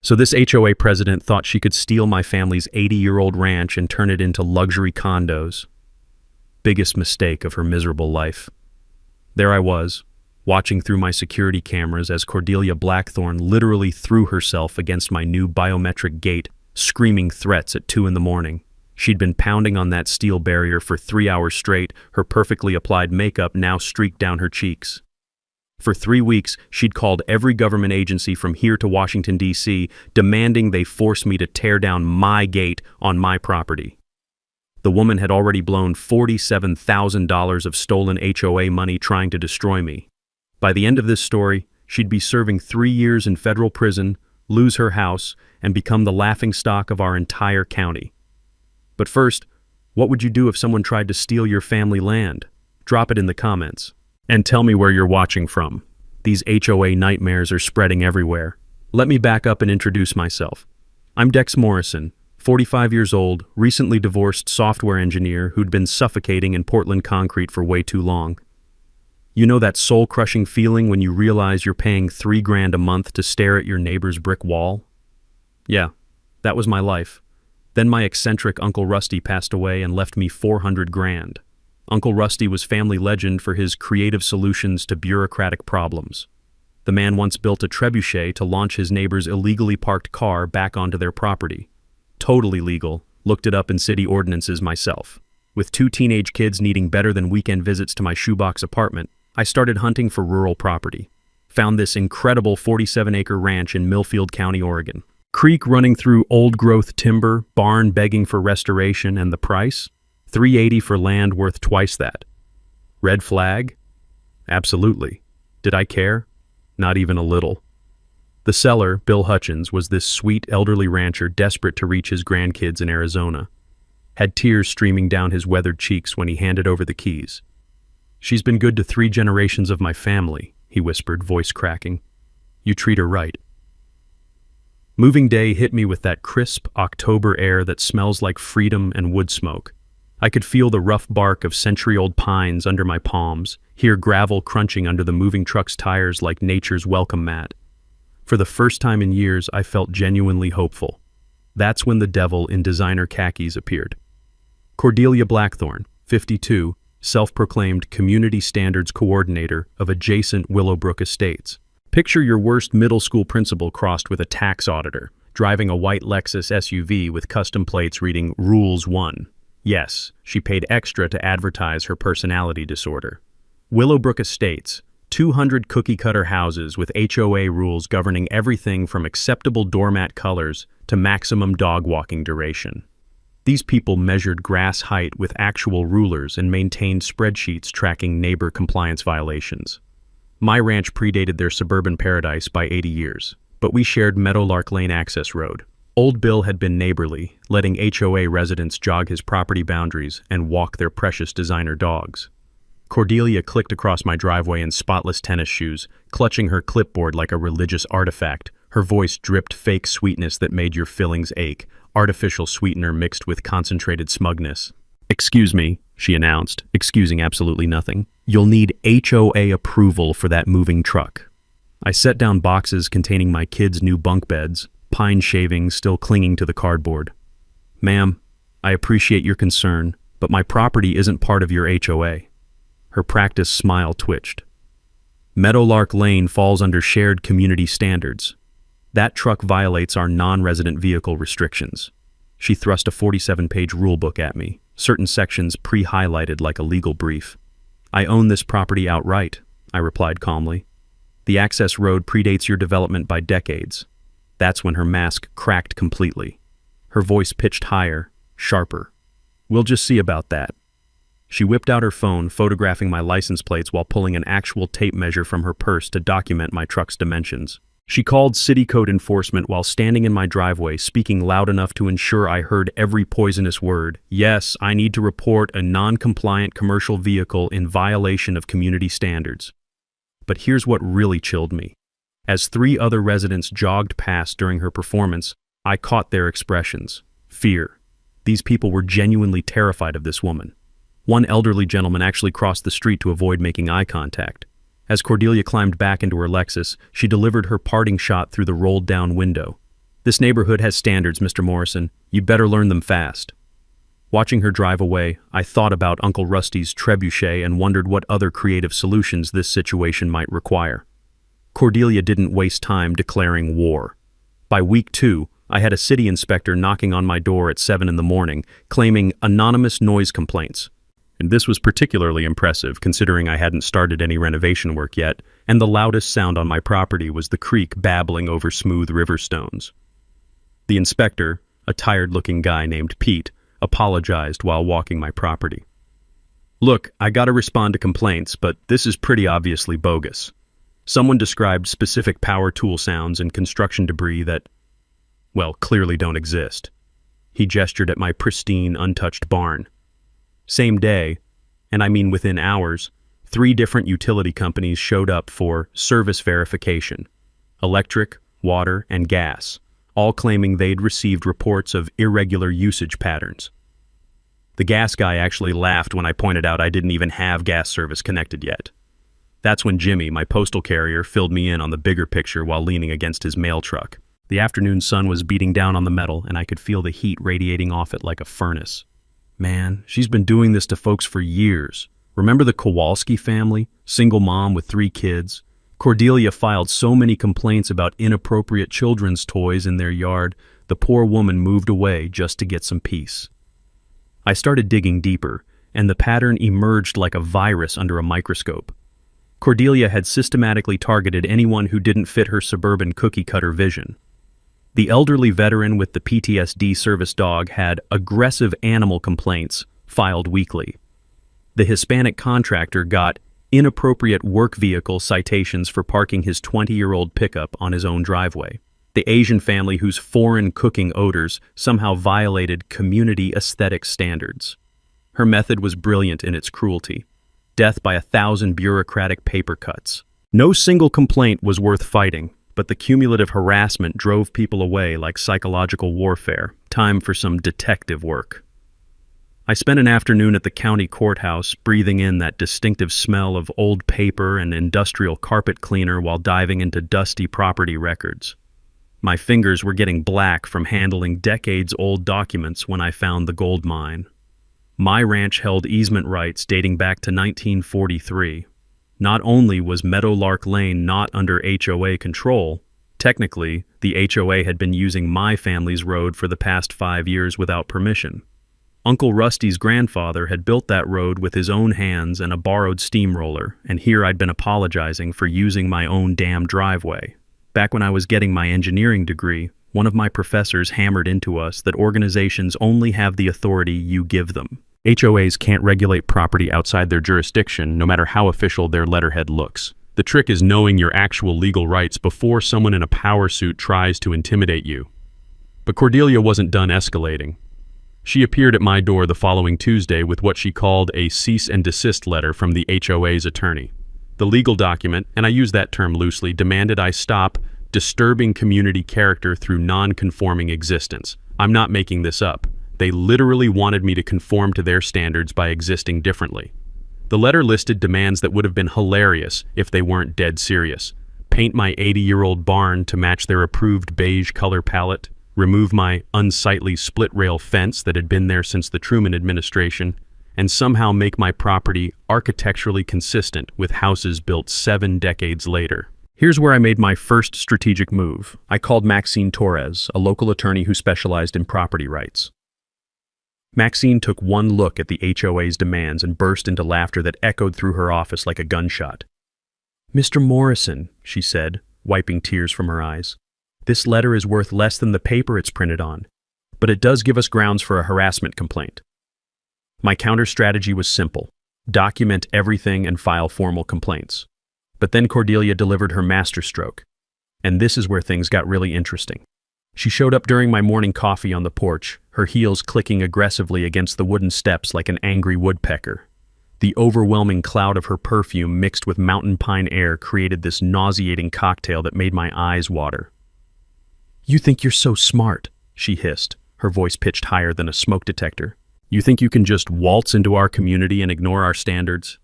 So this HOA president thought she could steal my family's 80-year-old ranch and turn it into luxury condos. Biggest mistake of her miserable life. There I was, watching through my security cameras as Cordelia Blackthorne literally threw herself against my new biometric gate, screaming threats at 2 in the morning. She'd been pounding on that steel barrier for 3 hours straight, her perfectly applied makeup now streaked down her cheeks. For 3 weeks, she'd called every government agency from here to Washington, D.C., demanding they force me to tear down my gate on my property. The woman had already blown $47,000 of stolen HOA money trying to destroy me. By the end of this story, she'd be serving 3 years in federal prison, lose her house, and become the laughingstock of our entire county. But first, what would you do if someone tried to steal your family land? Drop it in the comments. And tell me where you're watching from. These HOA nightmares are spreading everywhere. Let me back up and introduce myself. I'm Dex Morrison, 45 years old, recently divorced software engineer who'd been suffocating in Portland concrete for way too long. You know that soul-crushing feeling when you realize you're paying $3,000 a month to stare at your neighbor's brick wall? Yeah, that was my life. Then my eccentric Uncle Rusty passed away and left me $400,000. Uncle Rusty was family legend for his creative solutions to bureaucratic problems. The man once built a trebuchet to launch his neighbor's illegally parked car back onto their property. Totally legal, looked it up in city ordinances myself. With 2 teenage kids needing better than weekend visits to my shoebox apartment, I started hunting for rural property. Found this incredible 47-acre ranch in Millfield County, Oregon. Creek running through old-growth timber, barn begging for restoration, and the price? $380 for land worth twice that. Red flag? Absolutely. Did I care? Not even a little. The seller, Bill Hutchins, was this sweet elderly rancher desperate to reach his grandkids in Arizona. Had tears streaming down his weathered cheeks when he handed over the keys. "She's been good to 3 generations of my family," he whispered, voice cracking. "You treat her right." Moving day hit me with that crisp October air that smells like freedom and wood smoke. I could feel the rough bark of century-old pines under my palms, hear gravel crunching under the moving truck's tires like nature's welcome mat. For the first time in years, I felt genuinely hopeful. That's when the devil in designer khakis appeared. Cordelia Blackthorne, 52, self-proclaimed Community Standards Coordinator of adjacent Willowbrook Estates. Picture your worst middle school principal crossed with a tax auditor, driving a white Lexus SUV with custom plates reading Rules 1. Yes, she paid extra to advertise her personality disorder. Willowbrook Estates, 200 cookie-cutter houses with HOA rules governing everything from acceptable doormat colors to maximum dog walking duration. These people measured grass height with actual rulers and maintained spreadsheets tracking neighbor compliance violations. My ranch predated their suburban paradise by 80 years, but we shared Meadowlark Lane access road. Old Bill had been neighborly, letting HOA residents jog his property boundaries and walk their precious designer dogs. Cordelia clicked across my driveway in spotless tennis shoes, clutching her clipboard like a religious artifact. Her voice dripped fake sweetness that made your fillings ache, artificial sweetener mixed with concentrated smugness. "Excuse me," she announced, excusing absolutely nothing. "You'll need HOA approval for that moving truck." I set down boxes containing my kids' new bunk beds, pine shavings still clinging to the cardboard. "Ma'am, I appreciate your concern, but my property isn't part of your HOA. Her practiced smile twitched. "Meadowlark Lane falls under shared community standards. That truck violates our non-resident vehicle restrictions." She thrust a 47-page rulebook at me, certain sections pre-highlighted like a legal brief. "I own this property outright," I replied calmly. "The access road predates your development by decades." That's when her mask cracked completely. Her voice pitched higher, sharper. "We'll just see about that." She whipped out her phone, photographing my license plates while pulling an actual tape measure from her purse to document my truck's dimensions. She called city code enforcement while standing in my driveway, speaking loud enough to ensure I heard every poisonous word. "Yes, I need to report a non-compliant commercial vehicle in violation of community standards." But here's what really chilled me. As 3 other residents jogged past during her performance, I caught their expressions. Fear. These people were genuinely terrified of this woman. One elderly gentleman actually crossed the street to avoid making eye contact. As Cordelia climbed back into her Lexus, she delivered her parting shot through the rolled-down window. This neighborhood has standards, Mr. Morrison. You better learn them fast. Watching her drive away, I thought about Uncle Rusty's trebuchet and wondered what other creative solutions this situation might require. Cordelia didn't waste time declaring war. By week 2, I had a city inspector knocking on my door at 7 in the morning, claiming anonymous noise complaints. And this was particularly impressive, considering I hadn't started any renovation work yet, and the loudest sound on my property was the creek babbling over smooth river stones. The inspector, a tired-looking guy named Pete, apologized while walking my property. Look, I gotta respond to complaints, but this is pretty obviously bogus. Someone described specific power tool sounds and construction debris that, well, clearly don't exist. He gestured at my pristine, untouched barn. Same day, and I mean within hours, 3 different utility companies showed up for service verification: electric, water, and gas, all claiming they'd received reports of irregular usage patterns. The gas guy actually laughed when I pointed out I didn't even have gas service connected yet. That's when Jimmy, my postal carrier, filled me in on the bigger picture while leaning against his mail truck. The afternoon sun was beating down on the metal, and I could feel the heat radiating off it like a furnace. Man, she's been doing this to folks for years. Remember the Kowalski family? Single mom with 3 kids? Cordelia filed so many complaints about inappropriate children's toys in their yard, the poor woman moved away just to get some peace. I started digging deeper, and the pattern emerged like a virus under a microscope. Cordelia had systematically targeted anyone who didn't fit her suburban cookie-cutter vision. The elderly veteran with the PTSD service dog had aggressive animal complaints filed weekly. The Hispanic contractor got inappropriate work vehicle citations for parking his 20-year-old pickup on his own driveway. The Asian family whose foreign cooking odors somehow violated community aesthetic standards. Her method was brilliant in its cruelty: death by 1,000 bureaucratic paper cuts. No single complaint was worth fighting, but the cumulative harassment drove people away like psychological warfare. Time for some detective work. I spent an afternoon at the county courthouse, breathing in that distinctive smell of old paper and industrial carpet cleaner while diving into dusty property records. My fingers were getting black from handling decades-old documents when I found the gold mine. My ranch held easement rights dating back to 1943. Not only was Meadowlark Lane not under HOA control, technically, the HOA had been using my family's road for the past 5 years without permission. Uncle Rusty's grandfather had built that road with his own hands and a borrowed steamroller, and here I'd been apologizing for using my own damn driveway. Back when I was getting my engineering degree, one of my professors hammered into us that organizations only have the authority you give them. HOAs can't regulate property outside their jurisdiction, no matter how official their letterhead looks. The trick is knowing your actual legal rights before someone in a power suit tries to intimidate you. But Cordelia wasn't done escalating. She appeared at my door the following Tuesday with what she called a cease and desist letter from the HOA's attorney. The legal document, and I use that term loosely, demanded I stop disturbing community character through non-conforming existence. I'm not making this up. They literally wanted me to conform to their standards by existing differently. The letter listed demands that would have been hilarious if they weren't dead serious. Paint my 80-year-old barn to match their approved beige color palette, remove my unsightly split-rail fence that had been there since the Truman administration, and somehow make my property architecturally consistent with houses built 7 decades later. Here's where I made my first strategic move. I called Maxine Torres, a local attorney who specialized in property rights. Maxine took one look at the HOA's demands and burst into laughter that echoed through her office like a gunshot. "Mr. Morrison," she said, wiping tears from her eyes, "this letter is worth less than the paper it's printed on, but it does give us grounds for a harassment complaint." My counter strategy was simple: document everything and file formal complaints. But then Cordelia delivered her masterstroke, and this is where things got really interesting. She showed up during my morning coffee on the porch, her heels clicking aggressively against the wooden steps like an angry woodpecker. The overwhelming cloud of her perfume mixed with mountain pine air created this nauseating cocktail that made my eyes water. "You think you're so smart," she hissed, her voice pitched higher than a smoke detector. "You think you can just waltz into our community and ignore our standards?"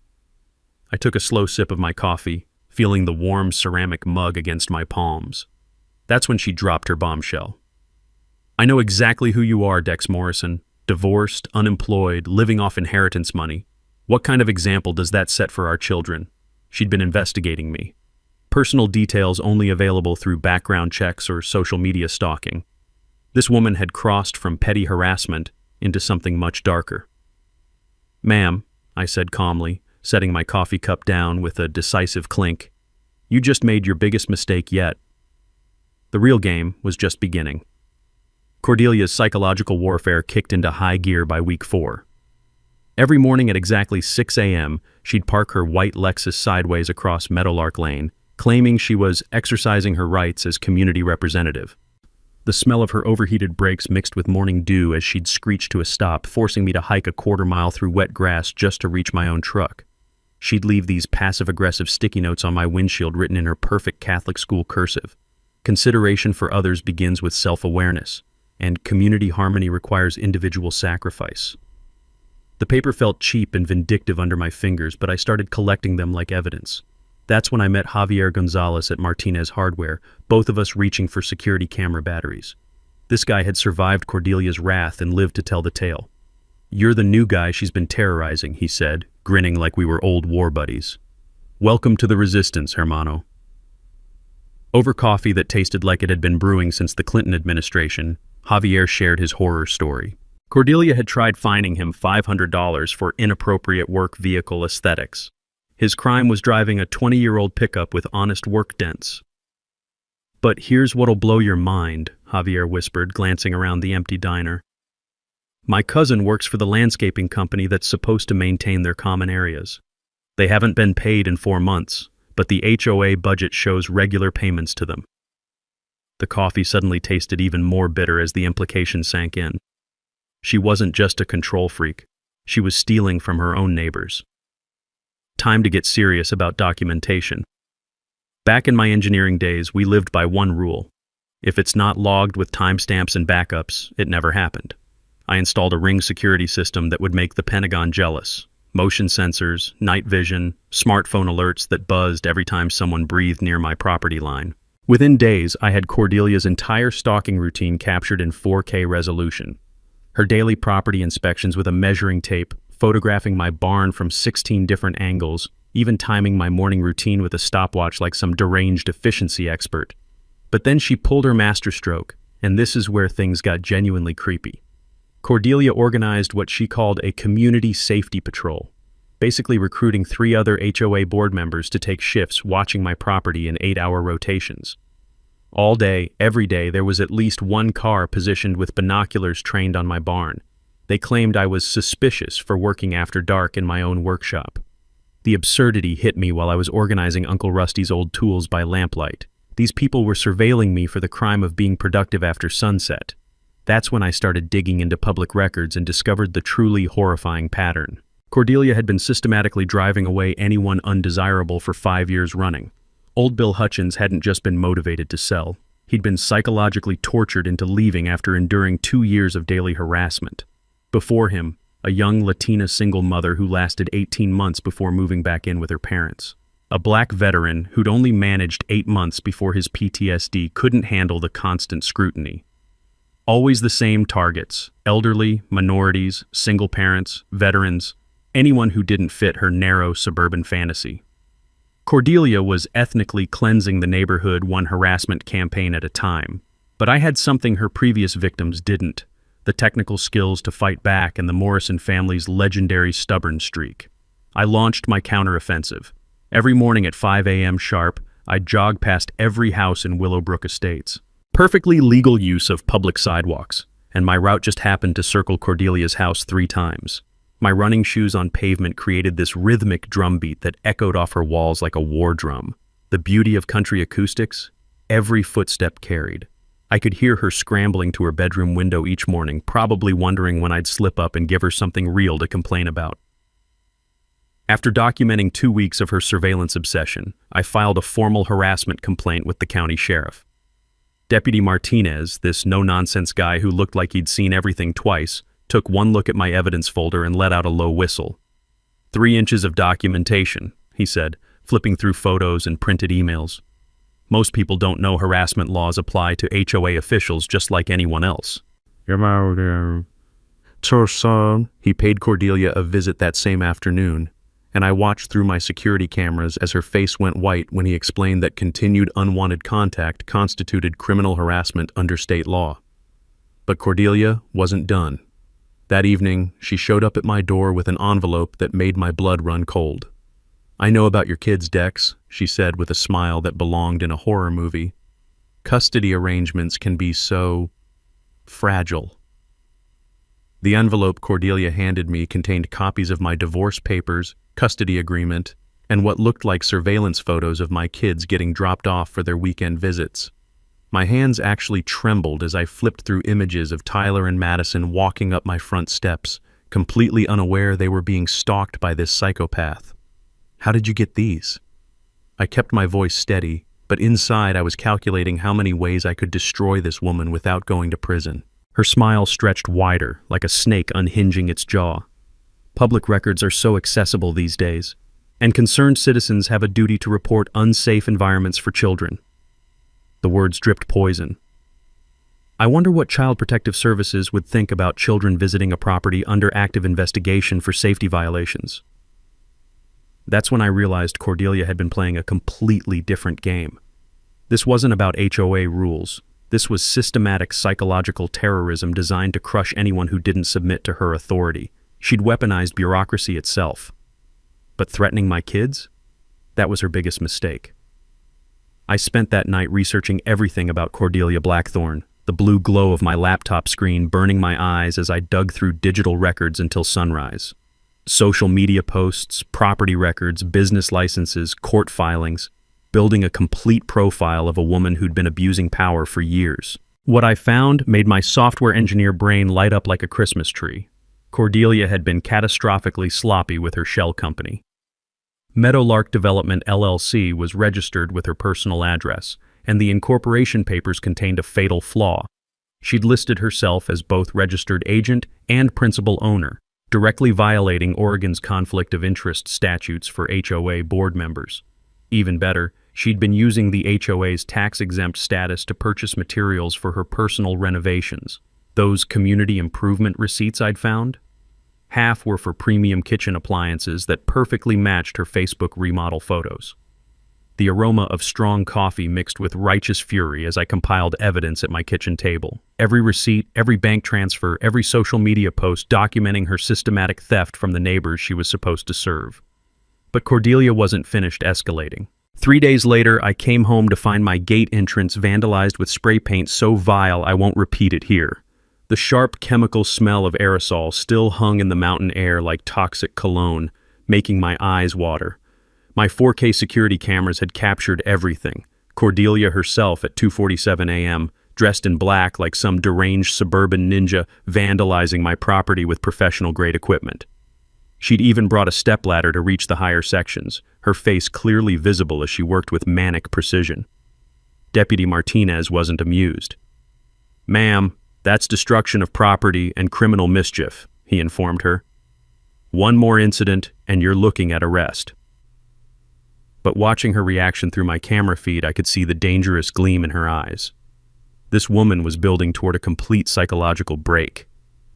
I took a slow sip of my coffee, feeling the warm ceramic mug against my palms. That's when she dropped her bombshell. I know exactly who you are, Dex Morrison. Divorced, unemployed, living off inheritance money. What kind of example does that set for our children? She'd been investigating me. Personal details only available through background checks or social media stalking. This woman had crossed from petty harassment into something much darker. "Ma'am," I said calmly, setting my coffee cup down with a decisive clink, "you just made your biggest mistake yet." The real game was just beginning. Cordelia's psychological warfare kicked into high gear by week 4. Every morning at exactly 6 a.m., she'd park her white Lexus sideways across Meadowlark Lane, claiming she was exercising her rights as community representative. The smell of her overheated brakes mixed with morning dew as she'd screech to a stop, forcing me to hike a quarter-mile through wet grass just to reach my own truck. She'd leave these passive-aggressive sticky notes on my windshield written in her perfect Catholic school cursive. Consideration for others begins with self-awareness, and community harmony requires individual sacrifice. The paper felt cheap and vindictive under my fingers, but I started collecting them like evidence. That's when I met Javier Gonzalez at Martinez Hardware, both of us reaching for security camera batteries. This guy had survived Cordelia's wrath and lived to tell the tale. "You're the new guy she's been terrorizing," he said, grinning like we were old war buddies. "Welcome to the resistance, hermano." Over coffee that tasted like it had been brewing since the Clinton administration, Javier shared his horror story. Cordelia had tried fining him $500 for inappropriate work vehicle aesthetics. His crime was driving a 20-year-old pickup with honest work dents. "But here's what'll blow your mind," Javier whispered, glancing around the empty diner. "My cousin works for the landscaping company that's supposed to maintain their common areas. They haven't been paid in 4 months, but the HOA budget shows regular payments to them." The coffee suddenly tasted even more bitter as the implication sank in. She wasn't just a control freak. She was stealing from her own neighbors. Time to get serious about documentation. Back in my engineering days, we lived by one rule. If it's not logged with timestamps and backups, it never happened. I installed a Ring security system that would make the Pentagon jealous. Motion sensors, night vision, smartphone alerts that buzzed every time someone breathed near my property line. Within days, I had Cordelia's entire stalking routine captured in 4K resolution. Her daily property inspections with a measuring tape, photographing my barn from 16 different angles, even timing my morning routine with a stopwatch like some deranged efficiency expert. But then she pulled her masterstroke, and this is where things got genuinely creepy. Cordelia organized what she called a community safety patrol, basically recruiting 3 other HOA board members to take shifts watching my property in 8-hour rotations. All day, every day, there was at least one car positioned with binoculars trained on my barn. They claimed I was suspicious for working after dark in my own workshop. The absurdity hit me while I was organizing Uncle Rusty's old tools by lamplight. These people were surveilling me for the crime of being productive after sunset. That's when I started digging into public records and discovered the truly horrifying pattern. Cordelia had been systematically driving away anyone undesirable for 5 years running. Old Bill Hutchins hadn't just been motivated to sell. He'd been psychologically tortured into leaving after enduring 2 years of daily harassment. Before him, a young Latina single mother who lasted 18 months before moving back in with her parents. A black veteran who'd only managed 8 months before his PTSD couldn't handle the constant scrutiny. Always the same targets: elderly, minorities, single parents, veterans, anyone who didn't fit her narrow suburban fantasy. Cordelia was ethnically cleansing the neighborhood one harassment campaign at a time, but I had something her previous victims didn't: the technical skills to fight back and the Morrison family's legendary stubborn streak. I launched my counteroffensive. Every morning at 5 a.m. sharp, I'd jog past every house in Willowbrook Estates. Perfectly legal use of public sidewalks, and my route just happened to circle Cordelia's house 3 times. My running shoes on pavement created this rhythmic drumbeat that echoed off her walls like a war drum. The beauty of country acoustics? Every footstep carried. I could hear her scrambling to her bedroom window each morning, probably wondering when I'd slip up and give her something real to complain about. After documenting 2 weeks of her surveillance obsession, I filed a formal harassment complaint with the county sheriff. Deputy Martinez, this no-nonsense guy who looked like he'd seen everything twice, took one look at my evidence folder and let out a low whistle. 3 inches of documentation, he said, flipping through photos and printed emails. Most people don't know harassment laws apply to HOA officials just like anyone else. He paid Cordelia a visit that same afternoon, and I watched through my security cameras as her face went white when he explained that continued unwanted contact constituted criminal harassment under state law. But Cordelia wasn't done. That evening, she showed up at my door with an envelope that made my blood run cold. "I know about your kids, Dex," she said with a smile that belonged in a horror movie. "Custody arrangements can be so fragile." The envelope Cordelia handed me contained copies of my divorce papers, custody agreement, and what looked like surveillance photos of my kids getting dropped off for their weekend visits. My hands actually trembled as I flipped through images of Tyler and Madison walking up my front steps, completely unaware they were being stalked by this psychopath. "How did you get these?" I kept my voice steady, but inside I was calculating how many ways I could destroy this woman without going to prison. Her smile stretched wider, like a snake unhinging its jaw. Public records are so accessible these days, and concerned citizens have a duty to report unsafe environments for children. The words dripped poison. I wonder what Child Protective Services would think about children visiting a property under active investigation for safety violations. That's when I realized Cordelia had been playing a completely different game. This wasn't about HOA rules. This was systematic psychological terrorism designed to crush anyone who didn't submit to her authority. She'd weaponized bureaucracy itself. But threatening my kids? That was her biggest mistake. I spent that night researching everything about Cordelia Blackthorne, the blue glow of my laptop screen burning my eyes as I dug through digital records until sunrise. Social media posts, property records, business licenses, court filings, building a complete profile of a woman who'd been abusing power for years. What I found made my software engineer brain light up like a Christmas tree. Cordelia had been catastrophically sloppy with her shell company. Meadowlark Development LLC was registered with her personal address, and the incorporation papers contained a fatal flaw. She'd listed herself as both registered agent and principal owner, directly violating Oregon's conflict of interest statutes for HOA board members. Even better, she'd been using the HOA's tax-exempt status to purchase materials for her personal renovations. Those community improvement receipts I'd found? Half were for premium kitchen appliances that perfectly matched her Facebook remodel photos. The aroma of strong coffee mixed with righteous fury as I compiled evidence at my kitchen table. Every receipt, every bank transfer, every social media post documenting her systematic theft from the neighbors she was supposed to serve. But Cordelia wasn't finished escalating. 3 days later, I came home to find my gate entrance vandalized with spray paint so vile I won't repeat it here. The sharp chemical smell of aerosol still hung in the mountain air like toxic cologne, making my eyes water. My 4K security cameras had captured everything. Cordelia herself at 2:47 a.m., dressed in black like some deranged suburban ninja, vandalizing my property with professional-grade equipment. She'd even brought a stepladder to reach the higher sections, her face clearly visible as she worked with manic precision. Deputy Martinez wasn't amused. "Ma'am, that's destruction of property and criminal mischief," he informed her. "One more incident and you're looking at arrest." But watching her reaction through my camera feed, I could see the dangerous gleam in her eyes. This woman was building toward a complete psychological break.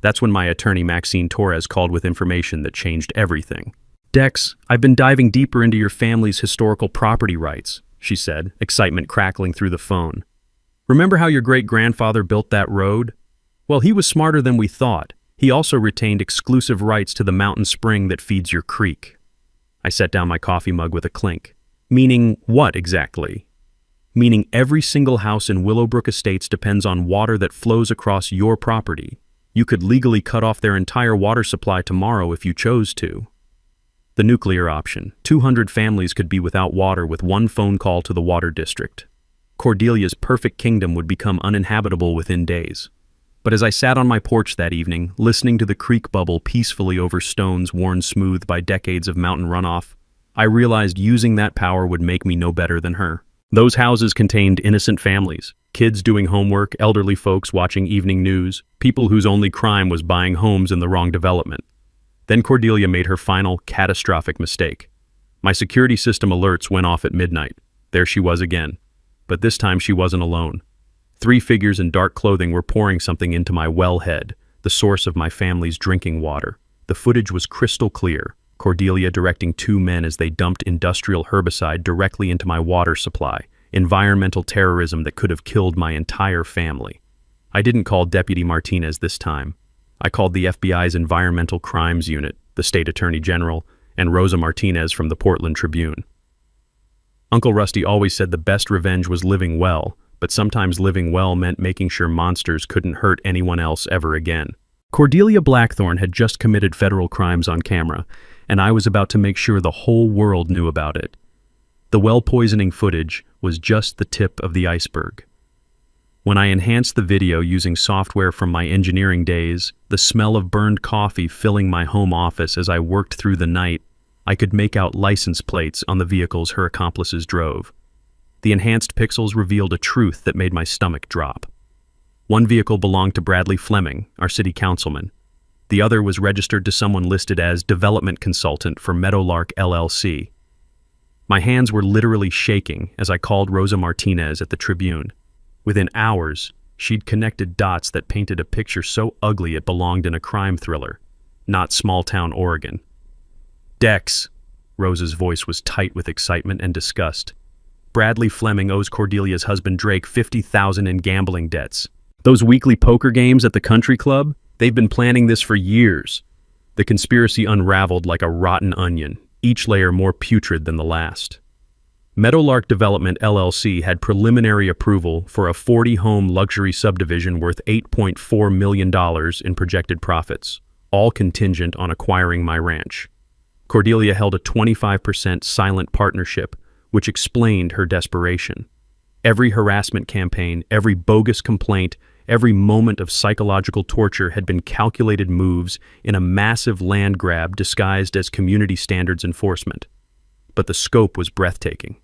That's when my attorney Maxine Torres called with information that changed everything. "Dex, I've been diving deeper into your family's historical property rights," she said, excitement crackling through the phone. "Remember how your great-grandfather built that road? Well, he was smarter than we thought. He also retained exclusive rights to the mountain spring that feeds your creek." I set down my coffee mug with a clink. "Meaning what exactly?" "Meaning every single house in Willowbrook Estates depends on water that flows across your property. You could legally cut off their entire water supply tomorrow if you chose to." The nuclear option. 200 families could be without water with one phone call to the water district. Cordelia's perfect kingdom would become uninhabitable within days. But as I sat on my porch that evening, listening to the creek bubble peacefully over stones worn smooth by decades of mountain runoff, I realized using that power would make me no better than her. Those houses contained innocent families, kids doing homework, elderly folks watching evening news, people whose only crime was buying homes in the wrong development. Then Cordelia made her final, catastrophic mistake. My security system alerts went off at midnight. There she was again. But this time she wasn't alone. Three figures in dark clothing were pouring something into my wellhead, the source of my family's drinking water. The footage was crystal clear, Cordelia directing two men as they dumped industrial herbicide directly into my water supply, environmental terrorism that could have killed my entire family. I didn't call Deputy Martinez this time. I called the FBI's Environmental Crimes Unit, the State Attorney General, and Rosa Martinez from the Portland Tribune. Uncle Rusty always said the best revenge was living well, but sometimes living well meant making sure monsters couldn't hurt anyone else ever again. Cordelia Blackthorne had just committed federal crimes on camera, and I was about to make sure the whole world knew about it. The well-poisoning footage was just the tip of the iceberg. When I enhanced the video using software from my engineering days, the smell of burned coffee filling my home office as I worked through the night, I could make out license plates on the vehicles her accomplices drove. The enhanced pixels revealed a truth that made my stomach drop. One vehicle belonged to Bradley Fleming, our city councilman. The other was registered to someone listed as development consultant for Meadowlark LLC. My hands were literally shaking as I called Rosa Martinez at the Tribune. Within hours, she'd connected dots that painted a picture so ugly it belonged in a crime thriller, not small-town Oregon. Dex, Rosa's voice was tight with excitement and disgust. Bradley Fleming owes Cordelia's husband Drake $50,000 in gambling debts. Those weekly poker games at the country club, they've been planning this for years. The conspiracy unraveled like a rotten onion, each layer more putrid than the last. Meadowlark Development LLC had preliminary approval for a 40-home luxury subdivision worth $8.4 million in projected profits, all contingent on acquiring my ranch. Cordelia held a 25% silent partnership, which explained her desperation. Every harassment campaign, every bogus complaint, every moment of psychological torture had been calculated moves in a massive land grab disguised as community standards enforcement. But the scope was breathtaking.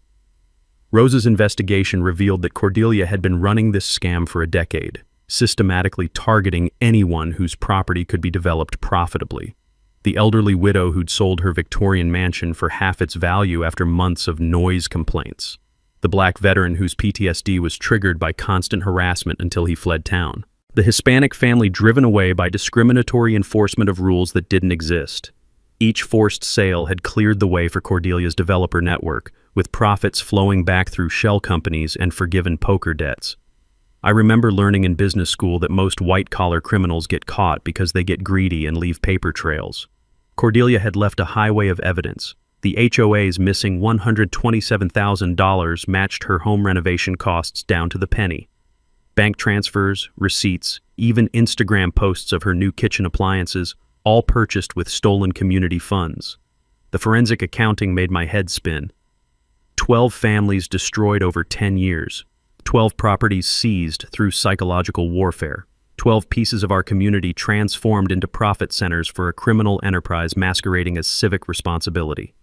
Rosa's investigation revealed that Cordelia had been running this scam for a decade, systematically targeting anyone whose property could be developed profitably. The elderly widow who'd sold her Victorian mansion for half its value after months of noise complaints. The black veteran whose PTSD was triggered by constant harassment until he fled town. The Hispanic family driven away by discriminatory enforcement of rules that didn't exist. Each forced sale had cleared the way for Cordelia's developer network, with profits flowing back through shell companies and forgiven poker debts. I remember learning in business school that most white-collar criminals get caught because they get greedy and leave paper trails. Cordelia had left a highway of evidence. The HOA's missing $127,000 matched her home renovation costs down to the penny. Bank transfers, receipts, even Instagram posts of her new kitchen appliances, all purchased with stolen community funds. The forensic accounting made my head spin. 12 families destroyed over 10 years. 12 properties seized through psychological warfare. 12 pieces of our community transformed into profit centers for a criminal enterprise masquerading as civic responsibility.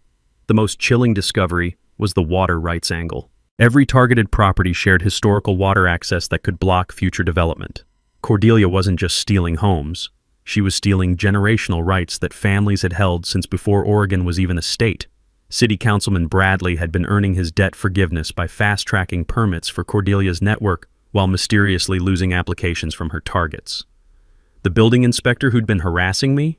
The most chilling discovery was the water rights angle. Every targeted property shared historical water access that could block future development. Cordelia wasn't just stealing homes. She was stealing generational rights that families had held since before Oregon was even a state. City Councilman Bradley had been earning his debt forgiveness by fast-tracking permits for Cordelia's network while mysteriously losing applications from her targets. The building inspector who'd been harassing me?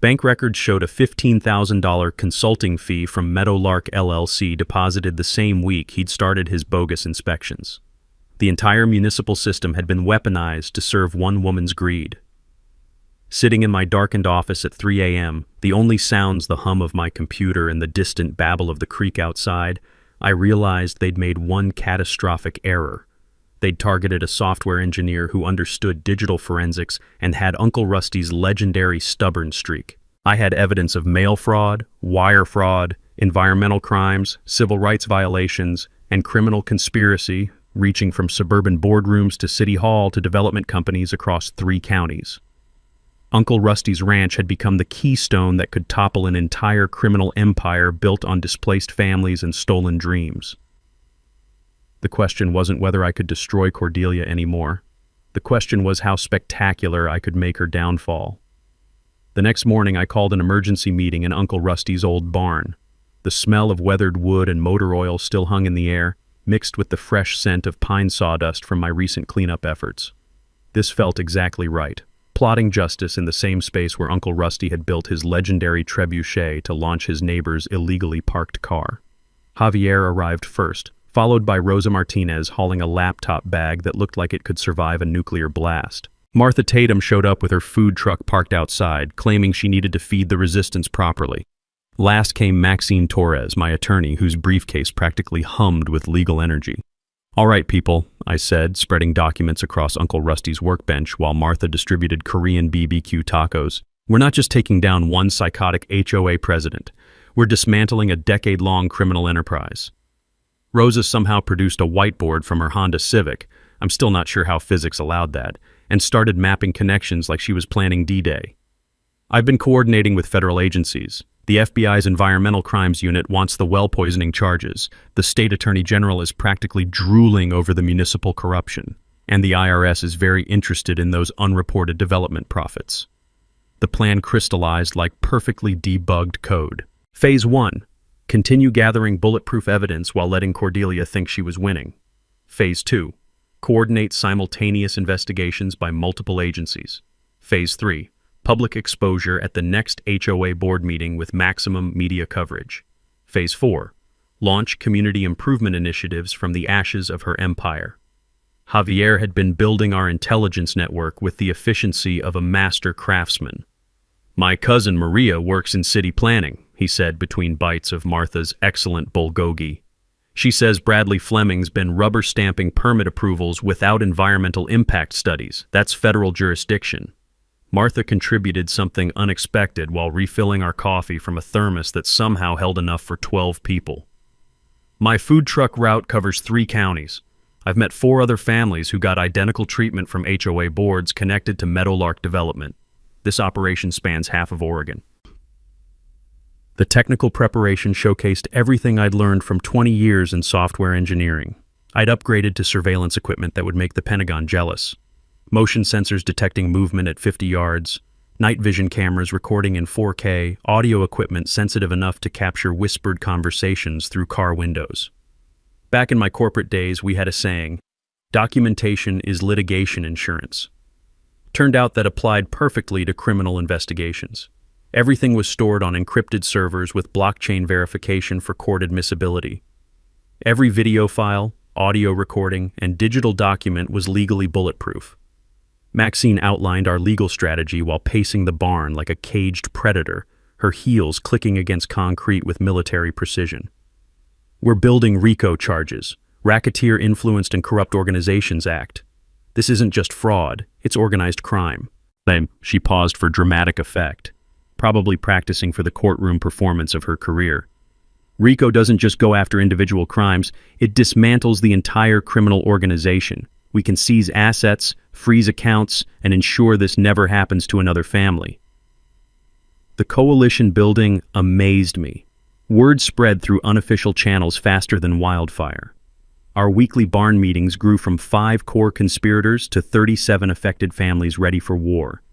Bank records showed a $15,000 consulting fee from Meadowlark LLC deposited the same week he'd started his bogus inspections. The entire municipal system had been weaponized to serve one woman's greed. Sitting in my darkened office at 3 a.m., the only sounds the hum of my computer and the distant babble of the creek outside, I realized they'd made one catastrophic error. They'd targeted a software engineer who understood digital forensics and had Uncle Rusty's legendary stubborn streak. I had evidence of mail fraud, wire fraud, environmental crimes, civil rights violations, and criminal conspiracy reaching from suburban boardrooms to city hall to development companies across 3 counties. Uncle Rusty's ranch had become the keystone that could topple an entire criminal empire built on displaced families and stolen dreams. The question wasn't whether I could destroy Cordelia anymore. The question was how spectacular I could make her downfall. The next morning I called an emergency meeting in Uncle Rusty's old barn. The smell of weathered wood and motor oil still hung in the air, mixed with the fresh scent of pine sawdust from my recent cleanup efforts. This felt exactly right. Plotting justice in the same space where Uncle Rusty had built his legendary trebuchet to launch his neighbor's illegally parked car. Javier arrived first, followed by Rosa Martinez hauling a laptop bag that looked like it could survive a nuclear blast. Martha Tatum showed up with her food truck parked outside, claiming she needed to feed the resistance properly. Last came Maxine Torres, my attorney, whose briefcase practically hummed with legal energy. "All right, people," I said, spreading documents across Uncle Rusty's workbench while Martha distributed Korean BBQ tacos. "We're not just taking down one psychotic HOA president. We're dismantling a decade-long criminal enterprise." Rosa somehow produced a whiteboard from her Honda Civic, I'm still not sure how physics allowed that, and started mapping connections like she was planning D-Day. "I've been coordinating with federal agencies. The FBI's Environmental Crimes Unit wants the well poisoning charges. The state attorney general is practically drooling over the municipal corruption. And the IRS is very interested in those unreported development profits." The plan crystallized like perfectly debugged code. Phase 1. Continue gathering bulletproof evidence while letting Cordelia think she was winning. Phase 2. Coordinate simultaneous investigations by multiple agencies. Phase 3. Public exposure at the next HOA board meeting with maximum media coverage. Phase 4. Launch community improvement initiatives from the ashes of her empire. Javier had been building our intelligence network with the efficiency of a master craftsman. "My cousin Maria works in city planning," he said between bites of Martha's excellent bulgogi. "She says Bradley Fleming's been rubber stamping permit approvals without environmental impact studies. That's federal jurisdiction." Martha contributed something unexpected while refilling our coffee from a thermos that somehow held enough for 12 people. "My food truck route covers 3 counties. I've met 4 other families who got identical treatment from HOA boards connected to Meadowlark Development. This operation spans half of Oregon." The technical preparation showcased everything I'd learned from 20 years in software engineering. I'd upgraded to surveillance equipment that would make the Pentagon jealous. Motion sensors detecting movement at 50 yards, night vision cameras recording in 4K, audio equipment sensitive enough to capture whispered conversations through car windows. Back in my corporate days, we had a saying, "Documentation is litigation insurance." Turned out that applied perfectly to criminal investigations. Everything was stored on encrypted servers with blockchain verification for court admissibility. Every video file, audio recording, and digital document was legally bulletproof. Maxine outlined our legal strategy while pacing the barn like a caged predator, her heels clicking against concrete with military precision. "We're building RICO charges, Racketeer Influenced and Corrupt Organizations Act. This isn't just fraud, it's organized crime." She paused for dramatic effect, probably practicing for the courtroom performance of her career. "RICO doesn't just go after individual crimes, it dismantles the entire criminal organization. We can seize assets, freeze accounts, and ensure this never happens to another family." The coalition building amazed me. Word spread through unofficial channels faster than wildfire. Our weekly barn meetings grew from 5 core conspirators to 37 affected families ready for war.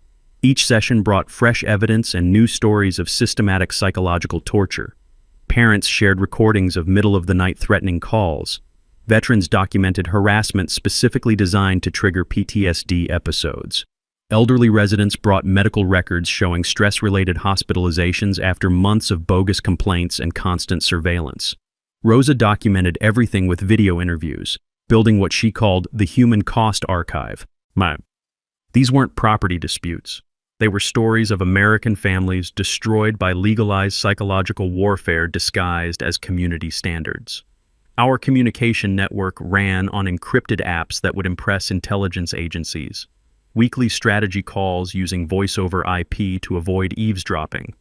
Each session brought fresh evidence and new stories of systematic psychological torture. Parents shared recordings of middle-of-the-night threatening calls. Veterans documented harassment specifically designed to trigger PTSD episodes. Elderly residents brought medical records showing stress-related hospitalizations after months of bogus complaints and constant surveillance. Rosa documented everything with video interviews, building what she called the human cost archive. These weren't property disputes. They were stories of American families destroyed by legalized psychological warfare disguised as community standards. Our communication network ran on encrypted apps that would impress intelligence agencies. Weekly strategy calls using voice over IP to avoid eavesdropping.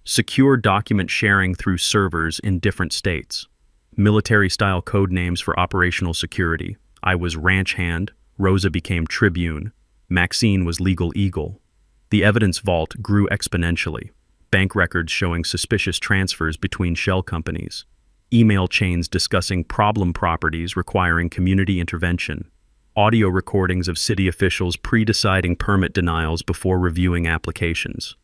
Secure document sharing through servers in different states. Military-style code names for operational security. I was Ranch Hand, Rosa became Tribune, Maxine was Legal Eagle. The evidence vault grew exponentially. Bank records showing suspicious transfers between shell companies. Email chains discussing problem properties requiring community intervention. Audio recordings of city officials pre-deciding permit denials before reviewing applications.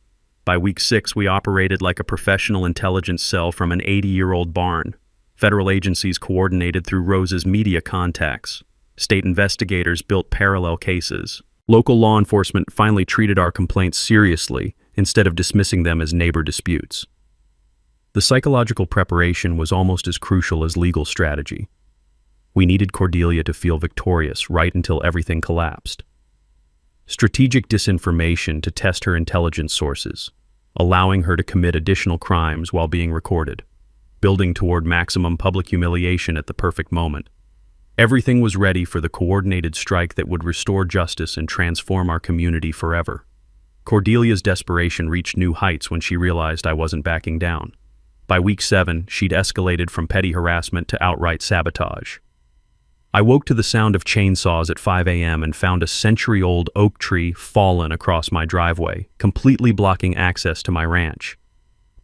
By week 6, we operated like a professional intelligence cell from an 80-year-old barn. Federal agencies coordinated through Rose's media contacts. State investigators built parallel cases. Local law enforcement finally treated our complaints seriously instead of dismissing them as neighbor disputes. The psychological preparation was almost as crucial as legal strategy. We needed Cordelia to feel victorious right until everything collapsed. Strategic disinformation to test her intelligence sources, allowing her to commit additional crimes while being recorded, building toward maximum public humiliation at the perfect moment. Everything was ready for the coordinated strike that would restore justice and transform our community forever. Cordelia's desperation reached new heights when she realized I wasn't backing down. By week 7, she'd escalated from petty harassment to outright sabotage. I woke to the sound of chainsaws at 5 a.m. and found a century-old oak tree fallen across my driveway, completely blocking access to my ranch.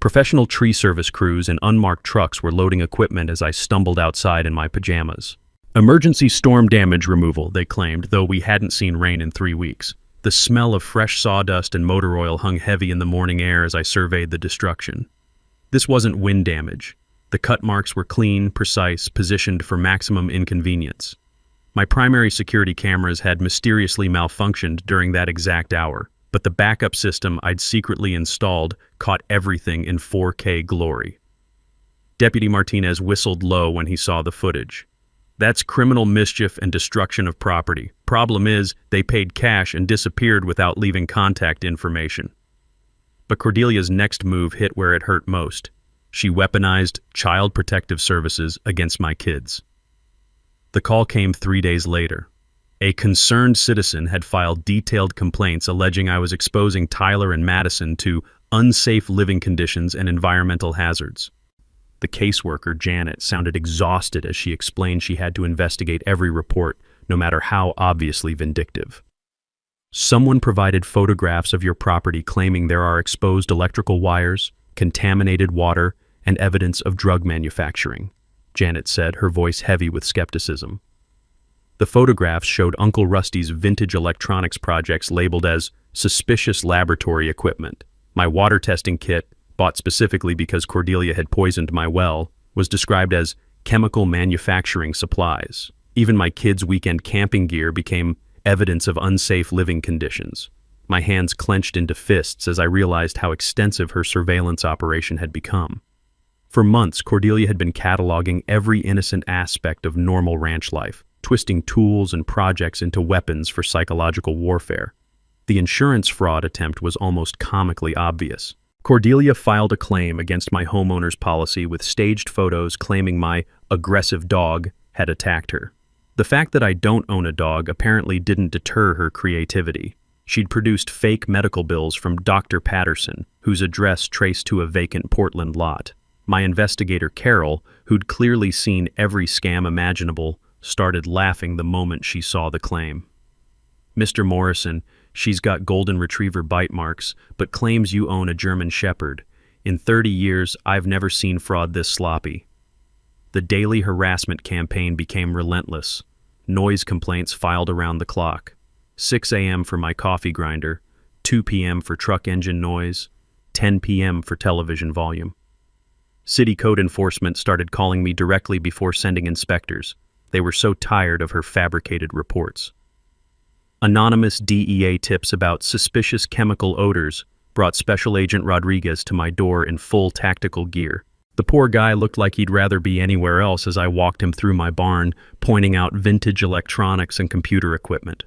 Professional tree service crews and unmarked trucks were loading equipment as I stumbled outside in my pajamas. Emergency storm damage removal, they claimed, though we hadn't seen rain in 3 weeks. The smell of fresh sawdust and motor oil hung heavy in the morning air as I surveyed the destruction. This wasn't wind damage. The cut marks were clean, precise, positioned for maximum inconvenience. My primary security cameras had mysteriously malfunctioned during that exact hour, but the backup system I'd secretly installed caught everything in 4K glory. Deputy Martinez whistled low when he saw the footage. That's criminal mischief and destruction of property. Problem is, they paid cash and disappeared without leaving contact information. But Cordelia's next move hit where it hurt most. She weaponized Child Protective Services against my kids. The call came 3 days later. A concerned citizen had filed detailed complaints alleging I was exposing Tyler and Madison to unsafe living conditions and environmental hazards. The caseworker, Janet, sounded exhausted as she explained she had to investigate every report, no matter how obviously vindictive. Someone provided photographs of your property claiming there are exposed electrical wires, contaminated water, and evidence of drug manufacturing, Janet said, her voice heavy with skepticism. The photographs showed Uncle Rusty's vintage electronics projects labeled as suspicious laboratory equipment. My water testing kit, bought specifically because Cordelia had poisoned my well, was described as chemical manufacturing supplies. Even my kids' weekend camping gear became evidence of unsafe living conditions. My hands clenched into fists as I realized how extensive her surveillance operation had become. For months, Cordelia had been cataloging every innocent aspect of normal ranch life, twisting tools and projects into weapons for psychological warfare. The insurance fraud attempt was almost comically obvious. Cordelia filed a claim against my homeowner's policy with staged photos claiming my aggressive dog had attacked her. The fact that I don't own a dog apparently didn't deter her creativity. She'd produced fake medical bills from Dr. Patterson, whose address traced to a vacant Portland lot. My investigator, Carol, who'd clearly seen every scam imaginable, started laughing the moment she saw the claim. Mr. Morrison, she's got golden retriever bite marks, but claims you own a German shepherd. In 30 years, I've never seen fraud this sloppy. The daily harassment campaign became relentless. Noise complaints filed around the clock. 6 a.m. for my coffee grinder, 2 p.m. for truck engine noise, 10 p.m. for television volume. City code enforcement started calling me directly before sending inspectors. They were so tired of her fabricated reports. Anonymous DEA tips about suspicious chemical odors brought Special Agent Rodriguez to my door in full tactical gear. The poor guy looked like he'd rather be anywhere else as I walked him through my barn, pointing out vintage electronics and computer equipment.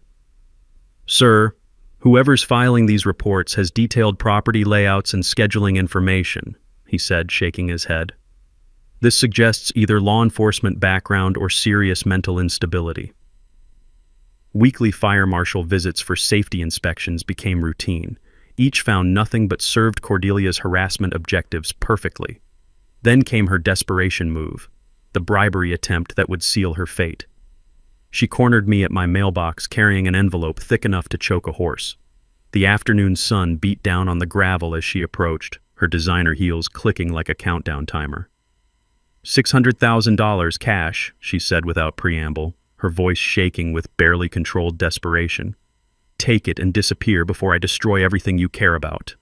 Sir, whoever's filing these reports has detailed property layouts and scheduling information, he said, shaking his head. This suggests either law enforcement background or serious mental instability. Weekly fire marshal visits for safety inspections became routine. Each found nothing but served Cordelia's harassment objectives perfectly. Then came her desperation move, the bribery attempt that would seal her fate. She cornered me at my mailbox carrying an envelope thick enough to choke a horse. The afternoon sun beat down on the gravel as she approached, her designer heels clicking like a countdown timer. $600,000 cash, she said without preamble, her voice shaking with barely controlled desperation. Take it and disappear before I destroy everything you care about.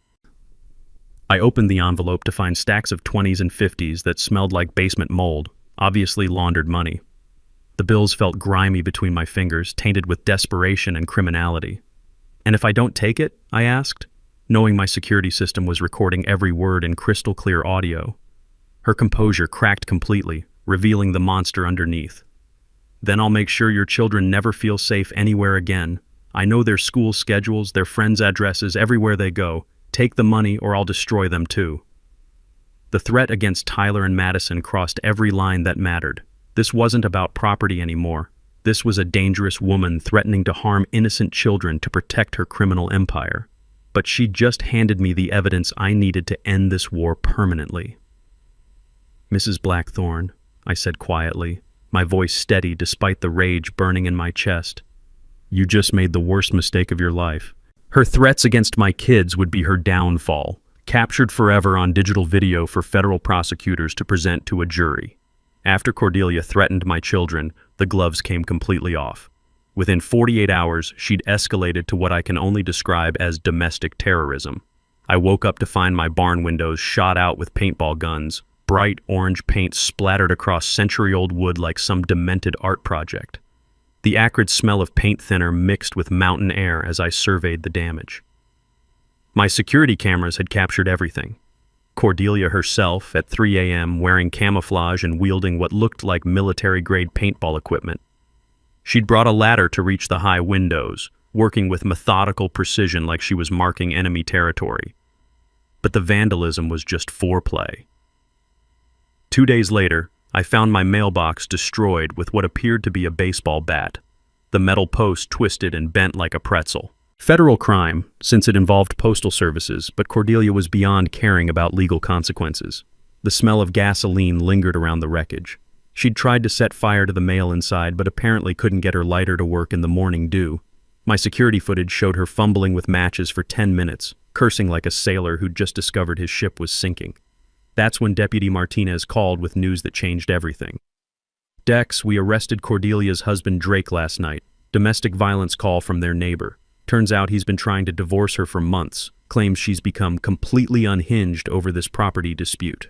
I opened the envelope to find stacks of 20s and 50s that smelled like basement mold, obviously laundered money. The bills felt grimy between my fingers, tainted with desperation and criminality. "And if I don't take it?" I asked, knowing my security system was recording every word in crystal clear audio. Her composure cracked completely, revealing the monster underneath. "Then I'll make sure your children never feel safe anywhere again. I know their school schedules, their friends' addresses, everywhere they go. Take the money or I'll destroy them too." The threat against Tyler and Madison crossed every line that mattered. This wasn't about property anymore. This was a dangerous woman threatening to harm innocent children to protect her criminal empire. But she just handed me the evidence I needed to end this war permanently. "Mrs. Blackthorne," I said quietly, my voice steady despite the rage burning in my chest, "you just made the worst mistake of your life." Her threats against my kids would be her downfall, captured forever on digital video for federal prosecutors to present to a jury. After Cordelia threatened my children, the gloves came completely off. Within 48 hours, she'd escalated to what I can only describe as domestic terrorism. I woke up to find my barn windows shot out with paintball guns, bright orange paint splattered across century-old wood like some demented art project. The acrid smell of paint thinner mixed with mountain air as I surveyed the damage. My security cameras had captured everything. Cordelia herself, at 3 a.m., wearing camouflage and wielding what looked like military-grade paintball equipment. She'd brought a ladder to reach the high windows, working with methodical precision like she was marking enemy territory. But the vandalism was just foreplay. 2 days later, I found my mailbox destroyed with what appeared to be a baseball bat, the metal post twisted and bent like a pretzel. Federal crime, since it involved postal services, but Cordelia was beyond caring about legal consequences. The smell of gasoline lingered around the wreckage. She'd tried to set fire to the mail inside, but apparently couldn't get her lighter to work in the morning dew. My security footage showed her fumbling with matches for 10 minutes, cursing like a sailor who'd just discovered his ship was sinking. That's when Deputy Martinez called with news that changed everything. "Dex, we arrested Cordelia's husband Drake last night. Domestic violence call from their neighbor. Turns out he's been trying to divorce her for months, claims she's become completely unhinged over this property dispute."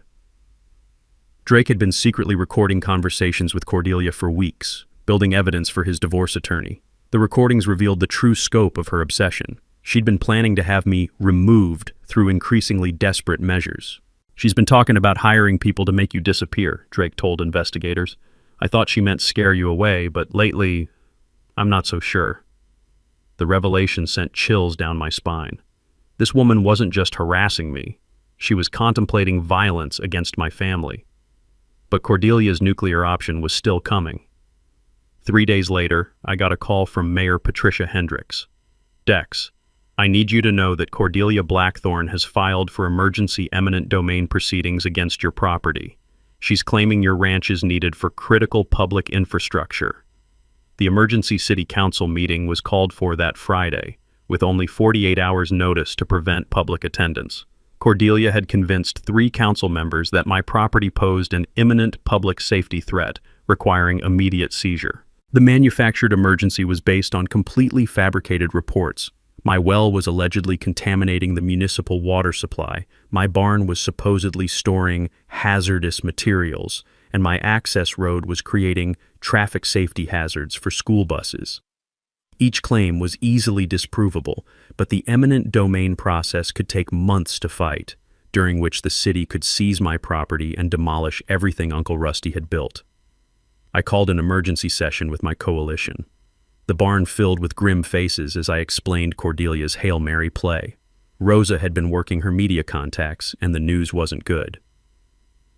Drake had been secretly recording conversations with Cordelia for weeks, building evidence for his divorce attorney. The recordings revealed the true scope of her obsession. She'd been planning to have me removed through increasingly desperate measures. "She's been talking about hiring people to make you disappear," Drake told investigators. "I thought she meant scare you away, but lately, I'm not so sure." The revelation sent chills down my spine. This woman wasn't just harassing me. She was contemplating violence against my family. But Cordelia's nuclear option was still coming. 3 days later, I got a call from Mayor Patricia Hendricks. "Dex, I need you to know that Cordelia Blackthorne has filed for emergency eminent domain proceedings against your property. She's claiming your ranch is needed for critical public infrastructure." The emergency city council meeting was called for that Friday, with only 48 hours notice to prevent public attendance. Cordelia had convinced 3 council members that my property posed an imminent public safety threat, requiring immediate seizure. The manufactured emergency was based on completely fabricated reports. My well was allegedly contaminating the municipal water supply, my barn was supposedly storing hazardous materials, and my access road was creating traffic safety hazards for school buses. Each claim was easily disprovable, but the eminent domain process could take months to fight, during which the city could seize my property and demolish everything Uncle Rusty had built. I called an emergency session with my coalition. The barn filled with grim faces as I explained Cordelia's Hail Mary play. Rosa had been working her media contacts, and the news wasn't good.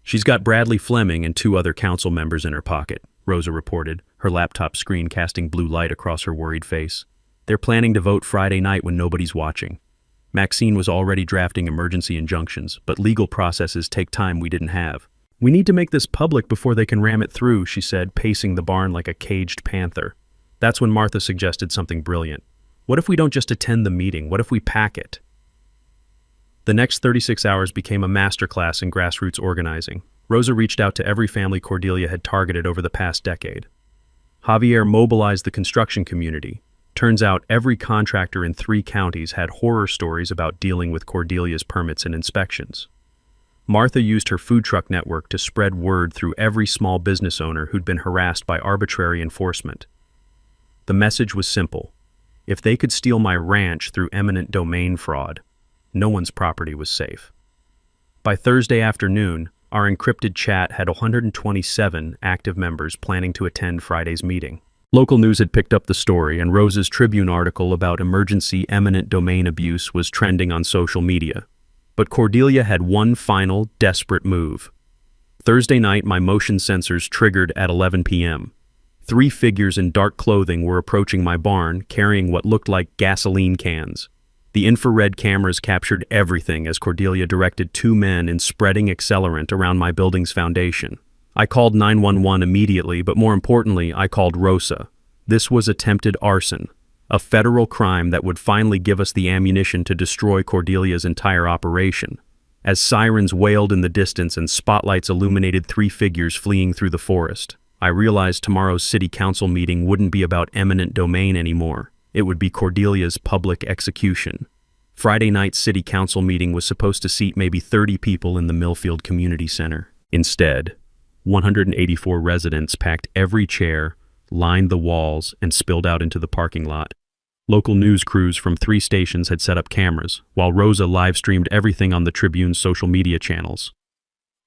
"She's got Bradley Fleming and 2 other council members in her pocket," Rosa reported, her laptop screen casting blue light across her worried face. "They're planning to vote Friday night when nobody's watching." Maxine was already drafting emergency injunctions, but legal processes take time we didn't have. "We need to make this public before they can ram it through," she said, pacing the barn like a caged panther. That's when Martha suggested something brilliant. "What if we don't just attend the meeting? What if we pack it?" The next 36 hours became a masterclass in grassroots organizing. Rosa reached out to every family Cordelia had targeted over the past decade. Javier mobilized the construction community. Turns out every contractor in 3 counties had horror stories about dealing with Cordelia's permits and inspections. Martha used her food truck network to spread word through every small business owner who'd been harassed by arbitrary enforcement. The message was simple. If they could steal my ranch through eminent domain fraud, no one's property was safe. By Thursday afternoon, our encrypted chat had 127 active members planning to attend Friday's meeting. Local news had picked up the story, and Rosa's Tribune article about emergency eminent domain abuse was trending on social media. But Cordelia had one final, desperate move. Thursday night, my motion sensors triggered at 11 p.m. 3 figures in dark clothing were approaching my barn, carrying what looked like gasoline cans. The infrared cameras captured everything as Cordelia directed 2 men in spreading accelerant around my building's foundation. I called 911 immediately, but more importantly, I called Rosa. This was attempted arson, a federal crime that would finally give us the ammunition to destroy Cordelia's entire operation. As sirens wailed in the distance and spotlights illuminated 3 figures fleeing through the forest, I realized tomorrow's city council meeting wouldn't be about eminent domain anymore. It would be Cordelia's public execution. Friday night's city council meeting was supposed to seat maybe 30 people in the Millfield Community Center. Instead, 184 residents packed every chair, lined the walls, and spilled out into the parking lot. Local news crews from 3 stations had set up cameras, while Rosa live-streamed everything on the Tribune's social media channels.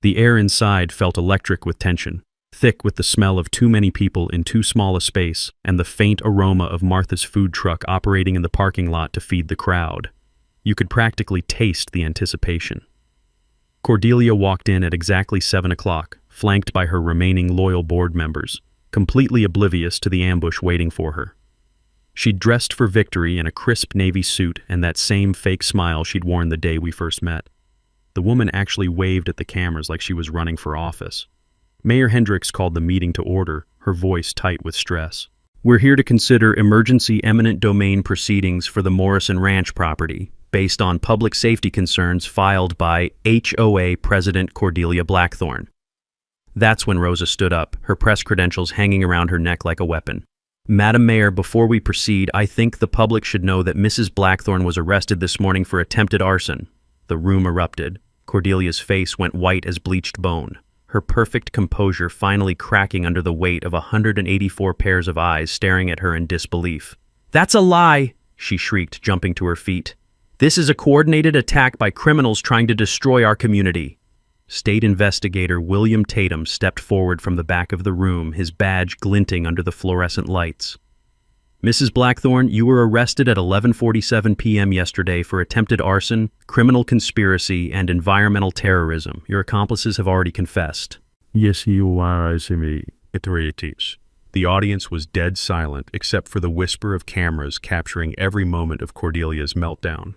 The air inside felt electric with tension, thick with the smell of too many people in too small a space and the faint aroma of Martha's food truck operating in the parking lot to feed the crowd. You could practically taste the anticipation. Cordelia walked in at exactly 7 o'clock, flanked by her remaining loyal board members, completely oblivious to the ambush waiting for her. She'd dressed for victory in a crisp navy suit and that same fake smile she'd worn the day we first met. The woman actually waved at the cameras like she was running for office. Mayor Hendricks called the meeting to order, her voice tight with stress. We're here to consider emergency eminent domain proceedings for the Morrison Ranch property, based on public safety concerns filed by HOA President Cordelia Blackthorne. That's when Rosa stood up, her press credentials hanging around her neck like a weapon. Madam Mayor, before we proceed, I think the public should know that Mrs. Blackthorne was arrested this morning for attempted arson. The room erupted. Cordelia's face went white as bleached bone, her perfect composure finally cracking under the weight of 184 pairs of eyes staring at her in disbelief. That's a lie, she shrieked, jumping to her feet. This is a coordinated attack by criminals trying to destroy our community. State investigator William Tatum stepped forward from the back of the room, his badge glinting under the fluorescent lights. Mrs. Blackthorne, you were arrested at 11:47 p.m. yesterday for attempted arson, criminal conspiracy, and environmental terrorism. Your accomplices have already confessed. Yes, you are authorities. The audience was dead silent except for the whisper of cameras capturing every moment of Cordelia's meltdown.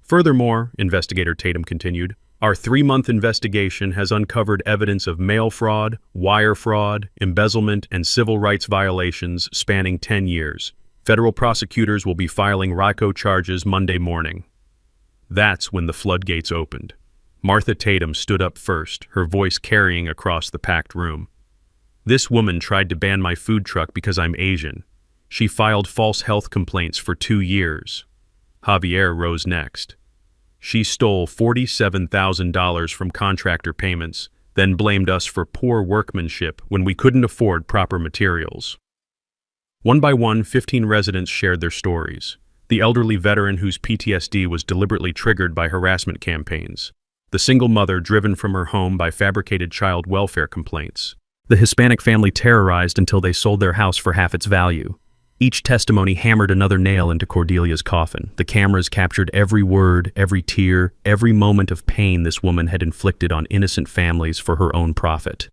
Furthermore, investigator Tatum continued, our 3-month investigation has uncovered evidence of mail fraud, wire fraud, embezzlement, and civil rights violations spanning 10 years. Federal prosecutors will be filing RICO charges Monday morning. That's when the floodgates opened. Martha Tatum stood up first, her voice carrying across the packed room. This woman tried to ban my food truck because I'm Asian. She filed false health complaints for 2 years. Javier rose next. She stole $47,000 from contractor payments, then blamed us for poor workmanship when we couldn't afford proper materials. One by one, 15 residents shared their stories. The elderly veteran whose PTSD was deliberately triggered by harassment campaigns. The single mother driven from her home by fabricated child welfare complaints. The Hispanic family terrorized until they sold their house for half its value. Each testimony hammered another nail into Cordelia's coffin. The cameras captured every word, every tear, every moment of pain this woman had inflicted on innocent families for her own profit.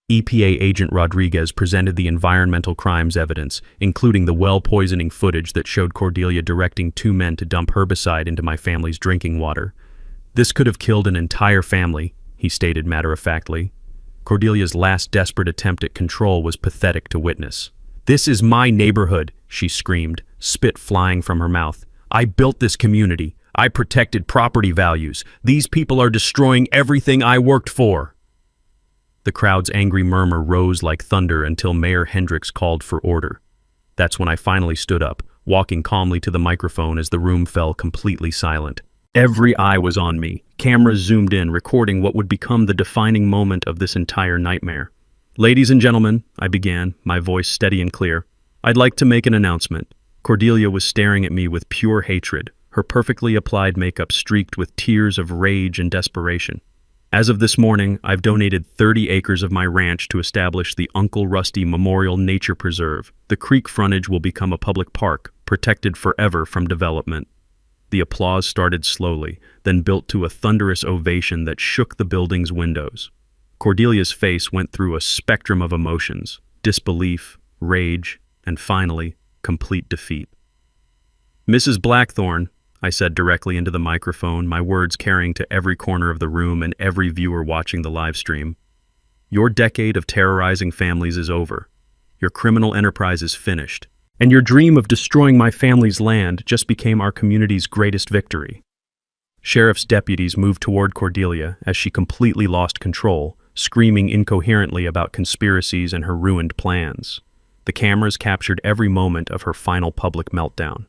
EPA agent Rodriguez presented the environmental crimes evidence, including the well-poisoning footage that showed Cordelia directing 2 men to dump herbicide into my family's drinking water. This could have killed an entire family, he stated matter-of-factly. Cordelia's last desperate attempt at control was pathetic to witness. This is my neighborhood, she screamed, spit flying from her mouth. I built this community. I protected property values. These people are destroying everything I worked for. The crowd's angry murmur rose like thunder until Mayor Hendricks called for order. That's when I finally stood up, walking calmly to the microphone as the room fell completely silent. Every eye was on me. Cameras zoomed in, recording what would become the defining moment of this entire nightmare. "Ladies and gentlemen," I began, my voice steady and clear, "I'd like to make an announcement." Cordelia was staring at me with pure hatred, her perfectly applied makeup streaked with tears of rage and desperation. "As of this morning, I've donated 30 acres of my ranch to establish the Uncle Rusty Memorial Nature Preserve. The creek frontage will become a public park, protected forever from development." The applause started slowly, then built to a thunderous ovation that shook the building's windows. Cordelia's face went through a spectrum of emotions: disbelief, rage, and finally, complete defeat. "Mrs. Blackthorne," I said directly into the microphone, my words carrying to every corner of the room and every viewer watching the live stream, "your decade of terrorizing families is over. Your criminal enterprise is finished, and your dream of destroying my family's land just became our community's greatest victory." Sheriff's deputies moved toward Cordelia as she completely lost control, screaming incoherently about conspiracies and her ruined plans. The cameras captured every moment of her final public meltdown.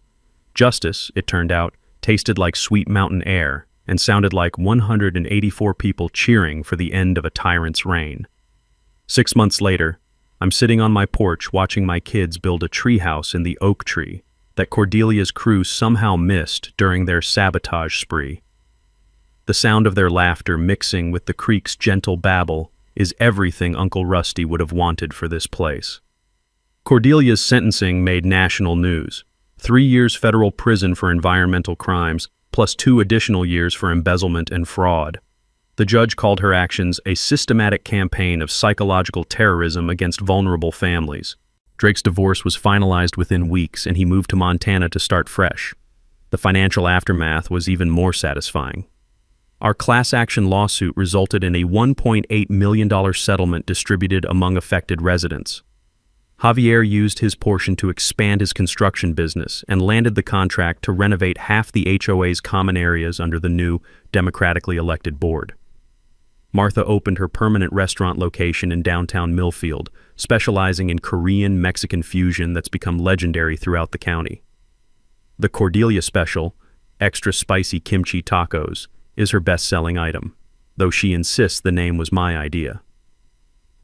Justice, it turned out, tasted like sweet mountain air and sounded like 184 people cheering for the end of a tyrant's reign. 6 months later, I'm sitting on my porch watching my kids build a treehouse in the oak tree that Cordelia's crew somehow missed during their sabotage spree. The sound of their laughter mixing with the creek's gentle babble is everything Uncle Rusty would have wanted for this place. Cordelia's sentencing made national news. 3 years federal prison for environmental crimes, plus 2 additional years for embezzlement and fraud. The judge called her actions a systematic campaign of psychological terrorism against vulnerable families. Drake's divorce was finalized within weeks, and he moved to Montana to start fresh. The financial aftermath was even more satisfying. Our class action lawsuit resulted in a $1.8 million settlement distributed among affected residents. Javier used his portion to expand his construction business and landed the contract to renovate half the HOA's common areas under the new, democratically elected board. Martha opened her permanent restaurant location in downtown Millfield, specializing in Korean-Mexican fusion that's become legendary throughout the county. The Cordelia Special, extra spicy kimchi tacos, is her best-selling item, though she insists the name was my idea.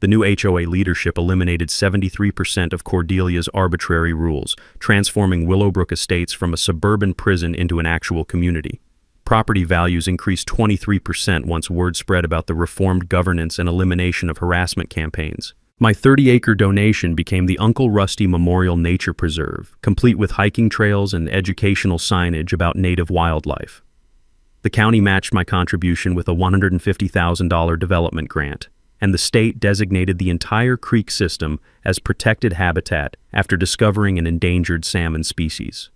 The new HOA leadership eliminated 73% of Cordelia's arbitrary rules, transforming Willowbrook Estates from a suburban prison into an actual community. Property values increased 23% once word spread about the reformed governance and elimination of harassment campaigns. My 30-acre donation became the Uncle Rusty Memorial Nature Preserve, complete with hiking trails and educational signage about native wildlife. The county matched my contribution with a $150,000 development grant, and the state designated the entire creek system as protected habitat after discovering an endangered salmon species.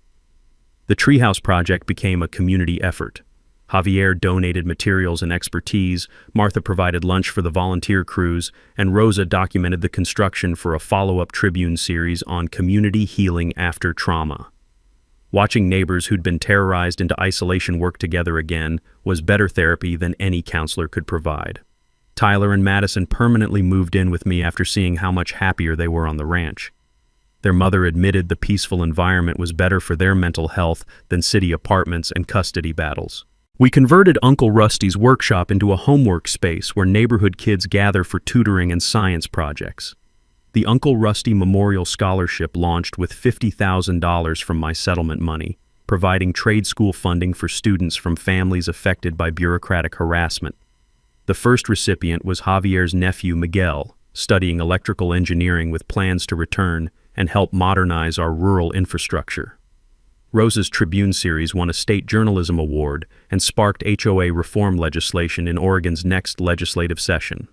The treehouse project became a community effort. Javier donated materials and expertise, Martha provided lunch for the volunteer crews, and Rosa documented the construction for a follow-up Tribune series on community healing after trauma. Watching neighbors who'd been terrorized into isolation work together again was better therapy than any counselor could provide. Tyler and Madison permanently moved in with me after seeing how much happier they were on the ranch. Their mother admitted the peaceful environment was better for their mental health than city apartments and custody battles. We converted Uncle Rusty's workshop into a homework space where neighborhood kids gather for tutoring and science projects. The Uncle Rusty Memorial Scholarship launched with $50,000 from my settlement money, providing trade school funding for students from families affected by bureaucratic harassment. The first recipient was Javier's nephew Miguel, studying electrical engineering with plans to return and help modernize our rural infrastructure. Rosa's Tribune series won a state journalism award and sparked HOA reform legislation in Oregon's next legislative session.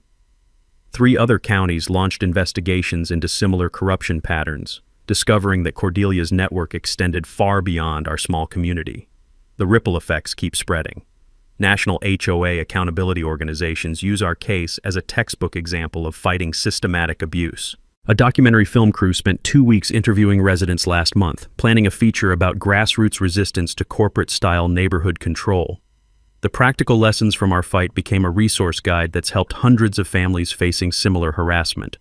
3 other counties launched investigations into similar corruption patterns, discovering that Cordelia's network extended far beyond our small community. The ripple effects keep spreading. National HOA accountability organizations use our case as a textbook example of fighting systematic abuse. A documentary film crew spent 2 weeks interviewing residents last month, planning a feature about grassroots resistance to corporate-style neighborhood control. The practical lessons from our fight became a resource guide that's helped hundreds of families facing similar harassment.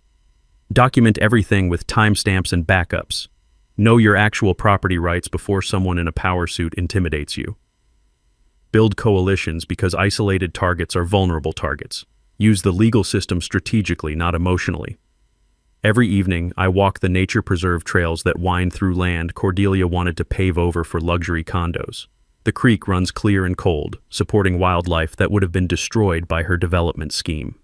Document everything with timestamps and backups. Know your actual property rights before someone in a power suit intimidates you. Build coalitions because isolated targets are vulnerable targets. Use the legal system strategically, not emotionally. Every evening, I walk the nature preserve trails that wind through land Cordelia wanted to pave over for luxury condos. The creek runs clear and cold, supporting wildlife that would have been destroyed by her development scheme.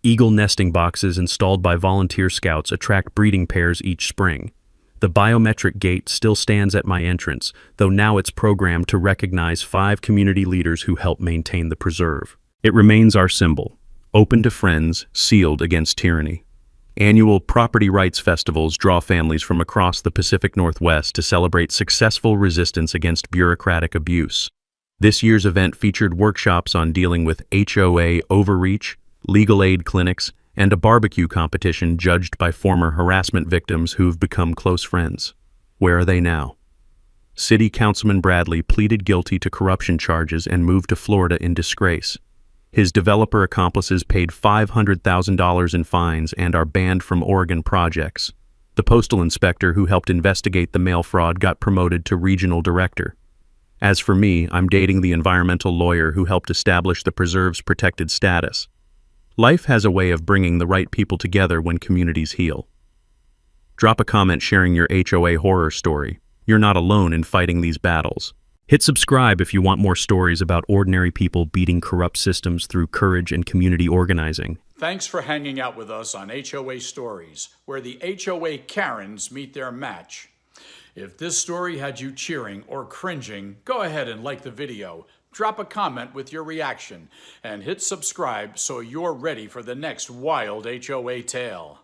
Eagle nesting boxes installed by volunteer scouts attract breeding pairs each spring. The biometric gate still stands at my entrance, though now it's programmed to recognize 5 community leaders who help maintain the preserve. It remains our symbol, open to friends, sealed against tyranny. Annual property rights festivals draw families from across the Pacific Northwest to celebrate successful resistance against bureaucratic abuse. This year's event featured workshops on dealing with HOA overreach, legal aid clinics, and a barbecue competition judged by former harassment victims who've become close friends. Where are they now? City Councilman Bradley pleaded guilty to corruption charges and moved to Florida in disgrace. His developer accomplices paid $500,000 in fines and are banned from Oregon projects. The postal inspector who helped investigate the mail fraud got promoted to regional director. As for me, I'm dating the environmental lawyer who helped establish the preserve's protected status. Life has a way of bringing the right people together when communities heal. Drop a comment sharing your HOA horror story. You're not alone in fighting these battles. Hit subscribe if you want more stories about ordinary people beating corrupt systems through courage and community organizing. Thanks for hanging out with us on HOA Stories, where the HOA Karens meet their match. If this story had you cheering or cringing, go ahead and like the video, drop a comment with your reaction, and hit subscribe so you're ready for the next wild HOA tale.